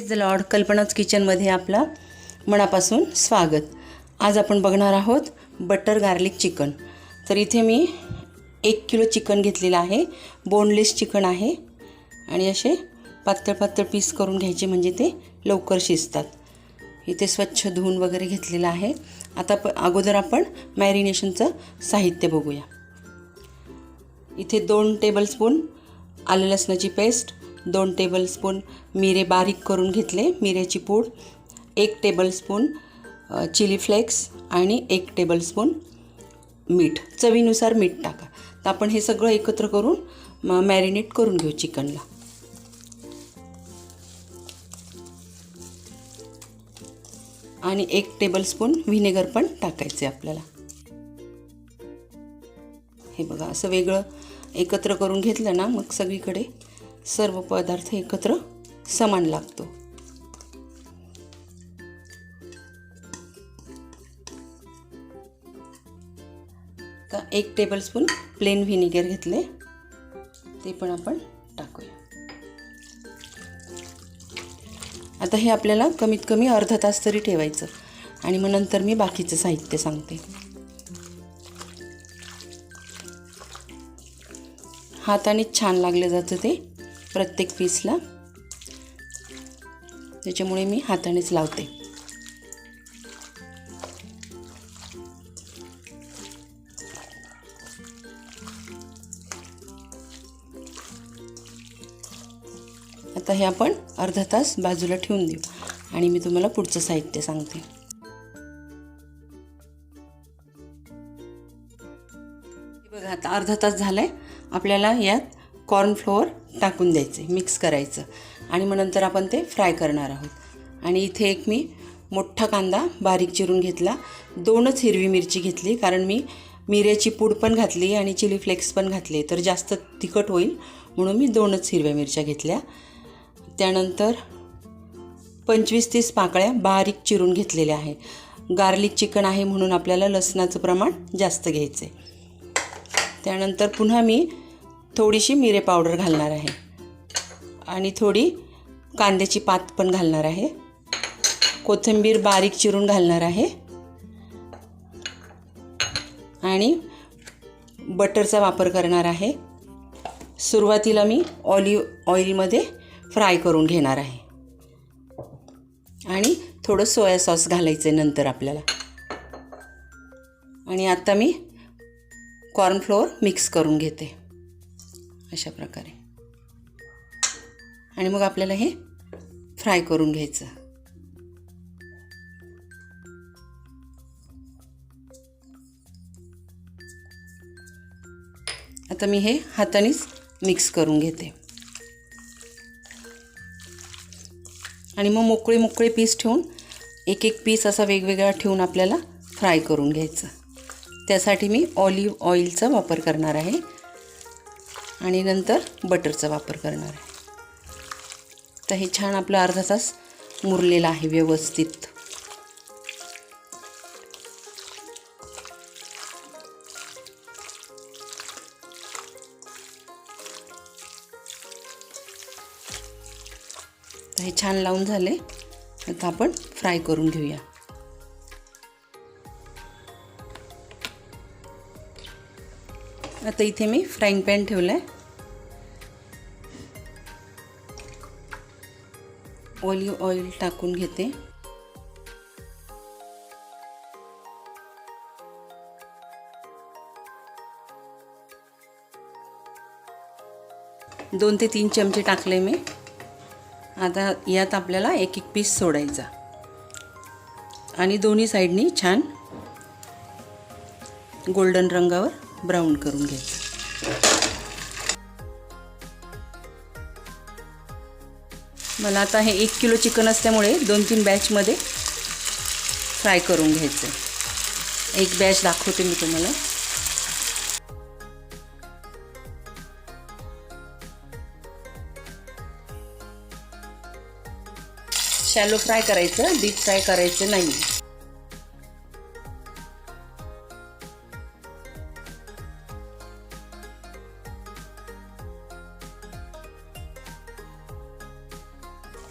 The Lord. कल्पनाच किचनमध्ये आपला मनापासून स्वागत. आज आपण बघणार आहोत बटर गार्लिक चिकन. तर इथे मी 1 किलो चिकन घेतलेलं आहे. बोनलेस चिकन आहे आणि असे पातळ पातळ पीस करून घ्यायचे म्हणजे ते लवकर शिजतात. इथे स्वच्छ धुवून वगैरे घेतलेलं आहे. आता अगोदर आपण मॅरिनेशनचं साहित्य बघूया. इथे 2 टेबलस्पून आलं लसणाची पेस्ट, 2 टेबलस्पून मिरे बारीक करून घेतले, मिऱ्याची पूड, 1 टेबलस्पून चिली फ्लेक्स आणि 1 टेबलस्पून मीठ. चवीनुसार मीठ टाका. तर आपण हे सगळं एकत्र करून मॅरिनेट करून घेऊ चिकनला. आणि 1 टेबलस्पून व्हिनेगर पण टाकायचे आपल्याला. हे बघा, असं वेगळं एकत्र करून घेतलं ना, मग सगळीकडे सर्व पदार्थ एकत्र समान लागतो. तर 1 टेबलस्पून प्लेन व्हिनेगर घेतले, ते पण आपण टाकूया. आता हे आपल्याला कमीत कमी अर्धा तास तरी ठेवायचं आणि मग नंतर मी बाकीचं साहित्य सांगते. हाताने छान लागलं जातं ते प्रत्येक पीसला, त्याच्यामुळे मी हातानेच लावते. आता हे आपण अर्धा तास बाजूला ठेवून देऊ आणि मी तुम्हाला पुढचं साहित्य सांगते. बघा, आता अर्धा तास झालाय. आपल्याला यात कॉर्नफ्लोअर टाकून द्यायचे, मिक्स करायचं आणि मग नंतर आपण ते फ्राय करणार आहोत. आणि इथे एक मी मोठा कांदा बारीक चिरून घेतला, 2च हिरवी मिरची घेतली, कारण मी मिऱ्याची पूड पण घातली आणि चिली फ्लेक्स पण घातले, तर जास्त तिखट होईल म्हणून मी 2च हिरव्या मिरच्या घेतल्या. त्यानंतर 25-30 पाकळ्या बारीक चिरून घेतलेल्या आहे. गार्लिक चिकन आहे म्हणून आपल्याला लसणाचं प्रमाण जास्त घ्यायचं आहे. त्यानंतर पुन्हा मी थोडीशी मिरे पावडर घालणार आहे आणि थोडी कांद्याची पात पण घालणार आहे. कोथिंबीर बारीक चिरून घालणार आहे आणि बटरचा वापर करणार आहे. सुरुवातीला मी ऑलिव्ह ऑइलमध्ये फ्राय करून घेणार आहे आणि थोडं सोया सॉस घालायचं आहे नंतर आपल्याला. आणि आता मी कॉर्नफ्लोअर मिक्स करून घेते अशा प्रकारे आणि मग आपल्याला हे फ्राय करून घ्यायचं. आता मी हे हातानेच मिक्स करून घेते आणि मग मोकळे पीस ठेवून एक पीस असा वेगवेगळा ठेवून आपल्याला फ्राय करून घ्यायचं. त्यासाठी मी ऑलिव्ह ऑइलचा वापर करणार आहे आणि नंतर बटरचा वापर करणार आहे. तर हे छान आपलं अर्धा तास मुरलेलं आहे व्यवस्थित. तर हे छान लावून झाले. आता आपण फ्राय करून घेऊया. आता इथे मी फ्राईंग पॅन ठेवला आहे. ऑलिव्ह ऑइल टाकून घेते. दोन ते 3 चमचे टाकले मी. आता यात आपल्याला एक पीस सोडायचा आणि दोन्ही साईडनी छान गोल्डन रंगावर ब्राऊन करून घ्यायचं. मला आता हे 1 किलो चिकन असल्यामुळे 2-3 बॅचमध्ये फ्राय करून घ्यायचं. एक बॅच दाखवते मी तुम्हाला. शॅलो फ्राय करायचं, डीप फ्राय करायचं नाही.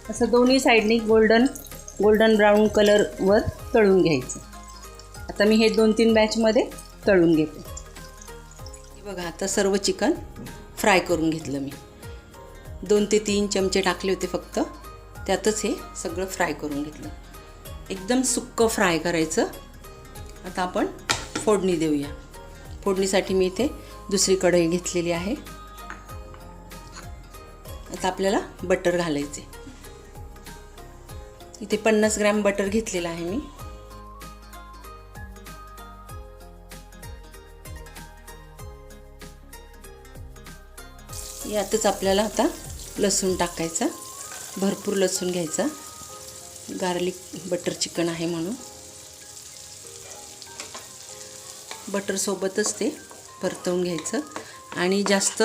असं दोन्ही साईडनी गोल्डन ब्राऊन कलरवर तळून घ्यायचं. आता मी हे 2-3 बॅचमध्ये तळून घेते. बघा आता सर्व चिकन फ्राय करून घेतलं मी. 2 ते 3 चमचे टाकले होते फक्त, त्यातच हे सगळं फ्राय करून घेतलं. एकदम सुक्कं फ्राय करायचं. आता आपण फोडणी देऊया. फोडणीसाठी मी इथे दुसरी कढई घेतलेली आहे. आता आपल्याला बटर घालायचे. इथे 50 ग्रॅम बटर घेतलेलं आहे मी. यातच आपल्याला आता लसूण टाकायचा. भरपूर लसूण घ्यायचा. गार्लिक बटर चिकन आहे म्हणून बटरसोबतच ते परतवून घ्यायचं. आणि जास्त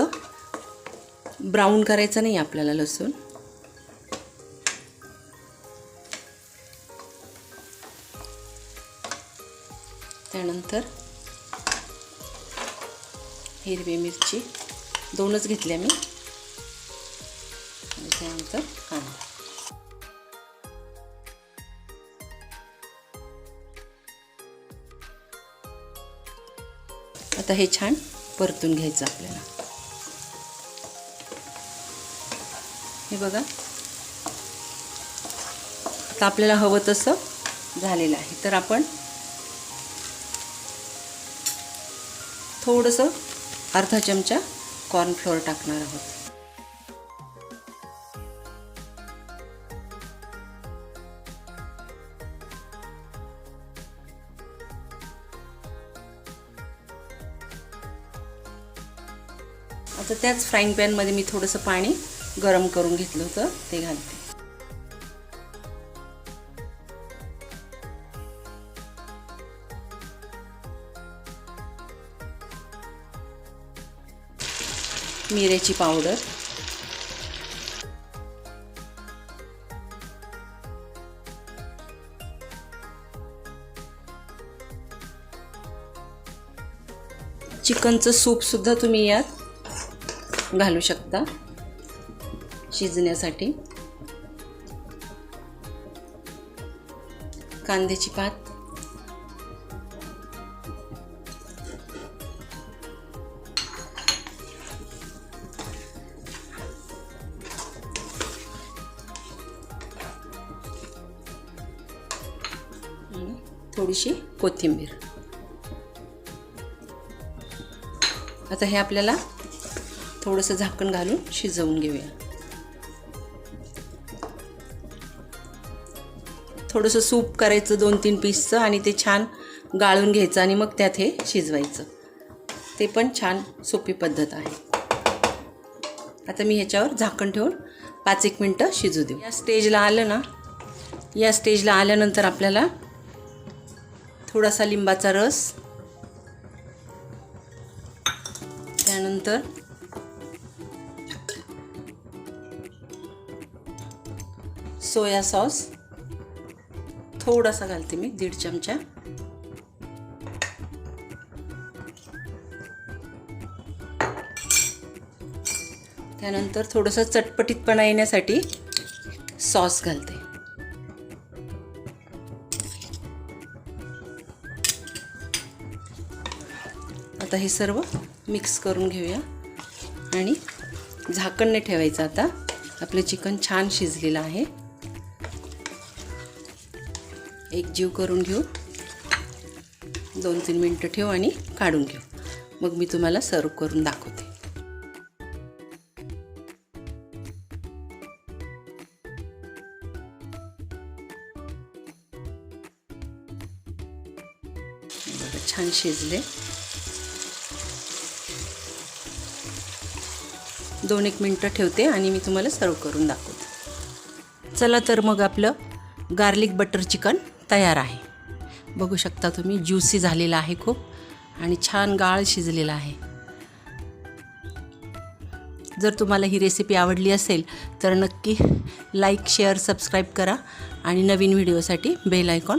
ब्राऊन करायचं नाही आपल्याला लसूण. त्यानंतर हिरवी मिरची 2च घेतल्या मी. आणि त्यानंतर कांदा. आता हे छान परतून घ्यायचं आपल्याला. हे बघा आता आपल्याला हवं तसं झालेलं आहे. तर आपण थोडंसं अर्धा चमचा कॉर्नफ्लोअर टाकणार आहोत. आता त्याच फ्राईंग पॅनमध्ये मी थोडंसं पाणी गरम करून घेतलं होतं, ते घालते. मिऱ्याची पावडर, चिकनचं सूपसुद्धा तुम्ही यात घालू शकता शिजण्यासाठी. कांद्याची पात, थोडीशी कोथिंबीर. आता हे आपल्याला थोडंसं झाकण घालून शिजवून घेऊया. थोडंसं सूप करायचं 2-3 पीसचं आणि ते छान गाळून घ्यायचं आणि मग त्यात हे शिजवायचं. ते पण छान सोपी पद्धत आहे. आता मी ह्याच्यावर झाकण ठेवून 5-1 मिनटं शिजू देऊ. या स्टेजला आलं ना, या स्टेजला आल्यानंतर आपल्याला थोडासा लिंबाचा रस, त्यानंतर सोया सॉस थोडासा घालते मी, 1.5 चमचा. त्यानंतर थोडंसं चटपटीतपणा येण्यासाठी सॉस घालते. आता हे सर्व मिक्स करून घेऊया आणि झाकण नाही ठेवायचं. आता आपलं चिकन छान शिजलेलं आहे. एकजीव करून घेऊ, 2-3 मिनटं ठेवू आणि काढून घेऊ. मग मी तुम्हाला सर्व करून दाखवते. छान शिजले. 2-1 मिनटं ठेवते आणि मी तुम्हाला सर्व करून दाखवते. चला तर मग आपलं गार्लिक बटर चिकन तयार आहे. बघू शकता तुम्ही, ज्युसी झालेला आहे खूप आणि छान गाळ शिजलेला आहे. जर तुम्हाला ही रेसिपी आवडली असेल तर नक्की लाईक, शेअर, सबस्क्राईब करा आणि नवीन व्हिडिओसाठी बेल आयकॉन